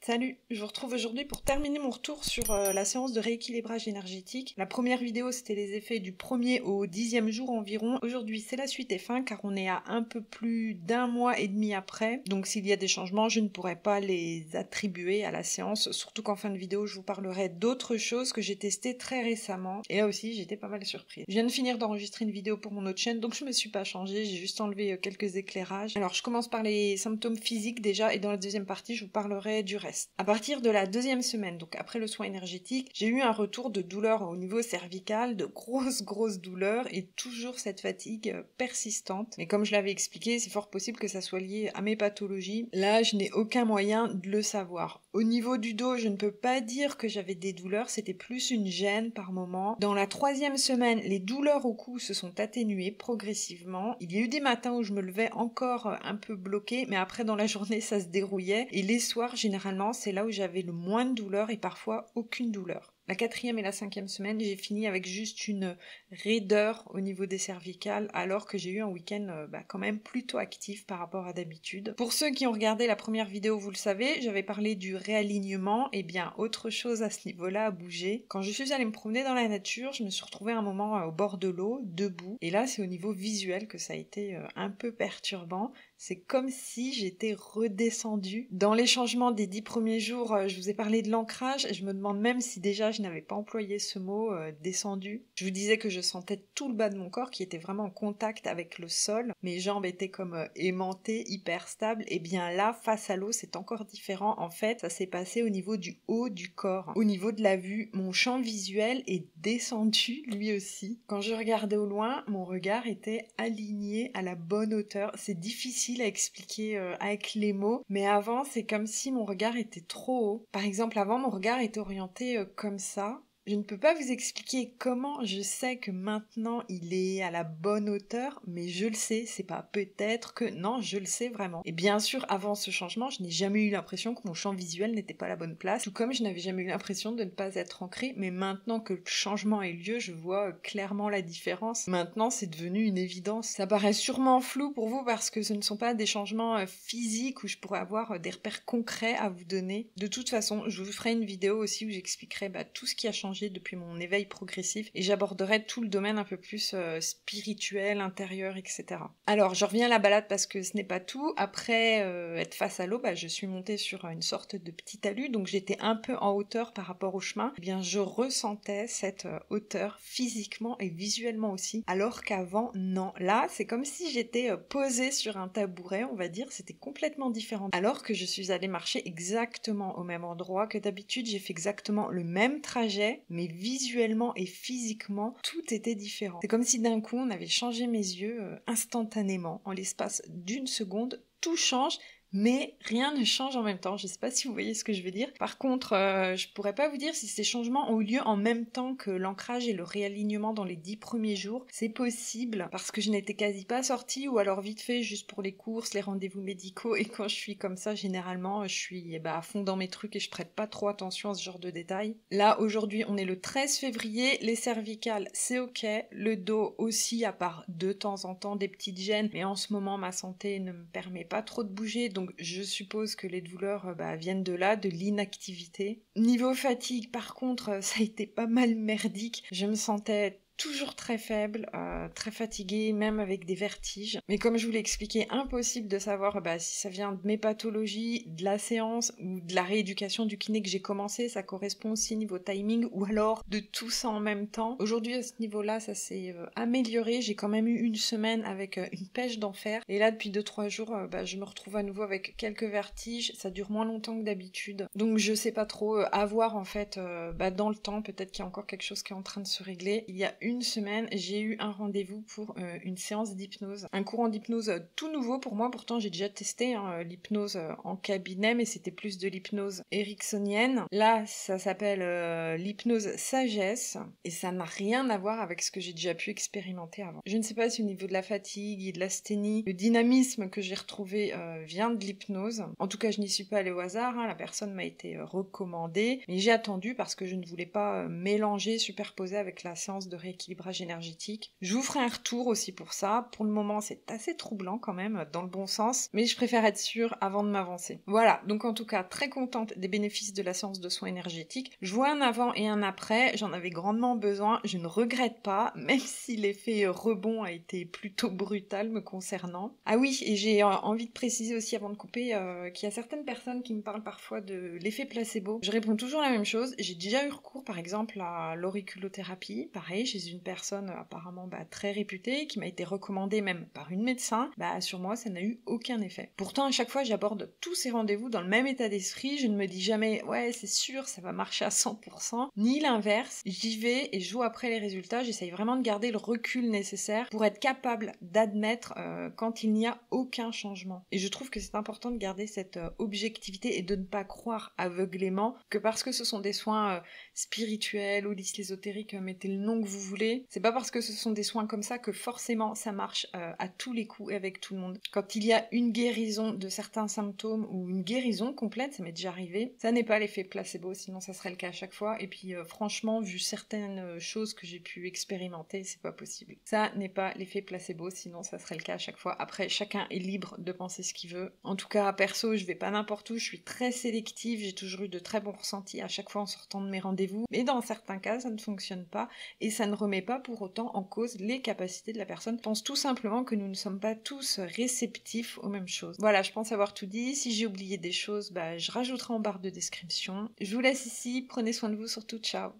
Salut, je vous retrouve aujourd'hui pour terminer mon retour sur la séance de rééquilibrage énergétique. La première vidéo, c'était les effets du 1er au 10e jour environ. Aujourd'hui, c'est la suite et fin car on est à un peu plus d'un mois et demi après. Donc s'il y a des changements, je ne pourrai pas les attribuer à la séance, surtout qu'en fin de vidéo, je vous parlerai d'autres choses que j'ai testées très récemment. Et là aussi, j'étais pas mal surprise. Je viens de finir d'enregistrer une vidéo pour mon autre chaîne, donc je me suis pas changée, j'ai juste enlevé quelques éclairages. Alors je commence par les symptômes physiques déjà, et dans la deuxième partie, je vous parlerai du reste. À partir de la deuxième semaine, donc après le soin énergétique, j'ai eu un retour de douleur au niveau cervical, de grosses douleurs et toujours cette fatigue persistante. Mais comme je l'avais expliqué, c'est fort possible que ça soit lié à mes pathologies. Là, je n'ai aucun moyen de le savoir. Au niveau du dos, je ne peux pas dire que j'avais des douleurs, c'était plus une gêne par moment. Dans la troisième semaine, les douleurs au cou se sont atténuées progressivement. Il y a eu des matins où je me levais encore un peu bloquée, mais après dans la journée, ça se dérouillait. Et les soirs, généralement, c'est là où j'avais le moins de douleur et parfois aucune douleur. La quatrième et la cinquième semaine, j'ai fini avec juste une raideur au niveau des cervicales, alors que j'ai eu un week-end quand même plutôt actif par rapport à d'habitude. Pour ceux qui ont regardé la première vidéo, vous le savez, j'avais parlé du réalignement, et bien autre chose à ce niveau-là a bougé. Quand je suis allée me promener dans la nature, je me suis retrouvée un moment au bord de l'eau, debout, et là c'est au niveau visuel que ça a été un peu perturbant. C'est comme si j'étais redescendue. Dans les changements des 10 premiers jours, je vous ai parlé de l'ancrage. Je me demande même si déjà je n'avais pas employé ce mot, descendu. Je vous disais que je sentais tout le bas de mon corps qui était vraiment en contact avec le sol. Mes jambes étaient comme aimantées, hyper stables. Et bien là, face à l'eau, c'est encore différent. En fait, ça s'est passé au niveau du haut du corps. Au niveau de la vue, mon champ visuel est descendu lui aussi. Quand je regardais au loin, mon regard était aligné à la bonne hauteur. C'est difficile à expliquer avec les mots, mais avant c'est comme si mon regard était trop haut. Par exemple, avant mon regard était orienté comme ça. Je ne peux pas vous expliquer comment je sais que maintenant il est à la bonne hauteur, mais je le sais, c'est pas peut-être que... Non, je le sais vraiment. Et bien sûr, avant ce changement, je n'ai jamais eu l'impression que mon champ visuel n'était pas à la bonne place, tout comme je n'avais jamais eu l'impression de ne pas être ancrée, mais maintenant que le changement a eu lieu, je vois clairement la différence. Maintenant, c'est devenu une évidence. Ça paraît sûrement flou pour vous parce que ce ne sont pas des changements physiques où je pourrais avoir des repères concrets à vous donner. De toute façon, je vous ferai une vidéo aussi où j'expliquerai tout ce qui a changé depuis mon éveil progressif et j'aborderai tout le domaine un peu plus spirituel, intérieur, etc. Alors, je reviens à la balade parce que ce n'est pas tout. Après être face à l'eau, je suis montée sur une sorte de petit talus, donc j'étais un peu en hauteur par rapport au chemin. Eh bien, je ressentais cette hauteur physiquement et visuellement aussi, alors qu'avant, non. Là, c'est comme si j'étais posée sur un tabouret, on va dire, c'était complètement différent. Alors que je suis allée marcher exactement au même endroit que d'habitude, j'ai fait exactement le même trajet, mais visuellement et physiquement, tout était différent. C'est comme si d'un coup, on avait changé mes yeux instantanément. En l'espace d'une seconde, tout change, mais rien ne change en même temps. Je sais pas si vous voyez ce que je veux dire. Par contre, je pourrais pas vous dire si ces changements ont eu lieu en même temps que l'ancrage et le réalignement dans les 10 premiers jours. C'est possible parce que je n'étais quasi pas sortie ou alors vite fait juste pour les courses, les rendez-vous médicaux, et quand je suis comme ça, généralement, je suis à fond dans mes trucs et je prête pas trop attention à ce genre de détails. Là, aujourd'hui, on est le 13 février, les cervicales, c'est ok, le dos aussi, à part de temps en temps des petites gênes, mais en ce moment, ma santé ne me permet pas trop de bouger, donc je suppose que les douleurs viennent de là, de l'inactivité. Niveau fatigue, par contre, ça a été pas mal merdique. Je me sentais toujours très faible, très fatiguée, même avec des vertiges. Mais comme je vous l'ai expliqué, impossible de savoir si ça vient de mes pathologies, de la séance ou de la rééducation du kiné que j'ai commencé, ça correspond aussi niveau timing, ou alors de tout ça en même temps. Aujourd'hui, à ce niveau-là, ça s'est amélioré. J'ai quand même eu une semaine avec une pêche d'enfer. Et là, depuis 2-3 jours, je me retrouve à nouveau avec quelques vertiges. Ça dure moins longtemps que d'habitude. Donc je sais pas trop, à voir en fait dans le temps. Peut-être qu'il y a encore quelque chose qui est en train de se régler. Il y a une semaine, j'ai eu un rendez-vous pour une séance d'hypnose. Un courant d'hypnose tout nouveau pour moi, pourtant j'ai déjà testé l'hypnose en cabinet, mais c'était plus de l'hypnose ericksonienne. Là, ça s'appelle l'hypnose sagesse, et ça n'a rien à voir avec ce que j'ai déjà pu expérimenter avant. Je ne sais pas si au niveau de la fatigue et de l'asthénie, le dynamisme que j'ai retrouvé vient de l'hypnose. En tout cas, je n'y suis pas allée au hasard, la personne m'a été recommandée, mais j'ai attendu parce que je ne voulais pas mélanger, superposer avec la séance de rééquilibrage rééquilibrage énergétique. Je vous ferai un retour aussi pour ça. Pour le moment, c'est assez troublant quand même, dans le bon sens, mais je préfère être sûre avant de m'avancer. Voilà, donc en tout cas, très contente des bénéfices de la séance de soins énergétiques. Je vois un avant et un après, j'en avais grandement besoin, je ne regrette pas, même si l'effet rebond a été plutôt brutal me concernant. Ah oui, et j'ai envie de préciser aussi avant de couper qu'il y a certaines personnes qui me parlent parfois de l'effet placebo. Je réponds toujours la même chose. J'ai déjà eu recours par exemple à l'auriculothérapie, pareil, chez une personne apparemment très réputée, qui m'a été recommandée même par une médecin. Sur moi, ça n'a eu aucun effet. Pourtant, à chaque fois, j'aborde tous ces rendez-vous dans le même état d'esprit. Je ne me dis jamais, ouais, c'est sûr, ça va marcher à 100%, ni l'inverse. J'y vais et je vois après les résultats. J'essaye vraiment de garder le recul nécessaire pour être capable d'admettre quand il n'y a aucun changement. Et je trouve que c'est important de garder cette objectivité et de ne pas croire aveuglément que parce que ce sont des soins spirituels, holistes, ésotériques, mettez le nom que vous voulez, c'est pas parce que ce sont des soins comme ça que forcément ça marche à tous les coups et avec tout le monde. Quand il y a une guérison de certains symptômes ou une guérison complète, ça m'est déjà arrivé, ça n'est pas l'effet placebo, sinon ça serait le cas à chaque fois. Et puis franchement, vu certaines choses que j'ai pu expérimenter, c'est pas possible. Ça n'est pas l'effet placebo, sinon ça serait le cas à chaque fois. Après, chacun est libre de penser ce qu'il veut. En tout cas, perso, je vais pas n'importe où, je suis très sélective, j'ai toujours eu de très bons ressentis à chaque fois en sortant de mes rendez-vous, mais dans certains cas, ça ne fonctionne pas et ça ne remet pas pour autant en cause les capacités de la personne. Je pense tout simplement que nous ne sommes pas tous réceptifs aux mêmes choses. Voilà, je pense avoir tout dit. Si j'ai oublié des choses, je rajouterai en barre de description. Je vous laisse ici, prenez soin de vous surtout, ciao.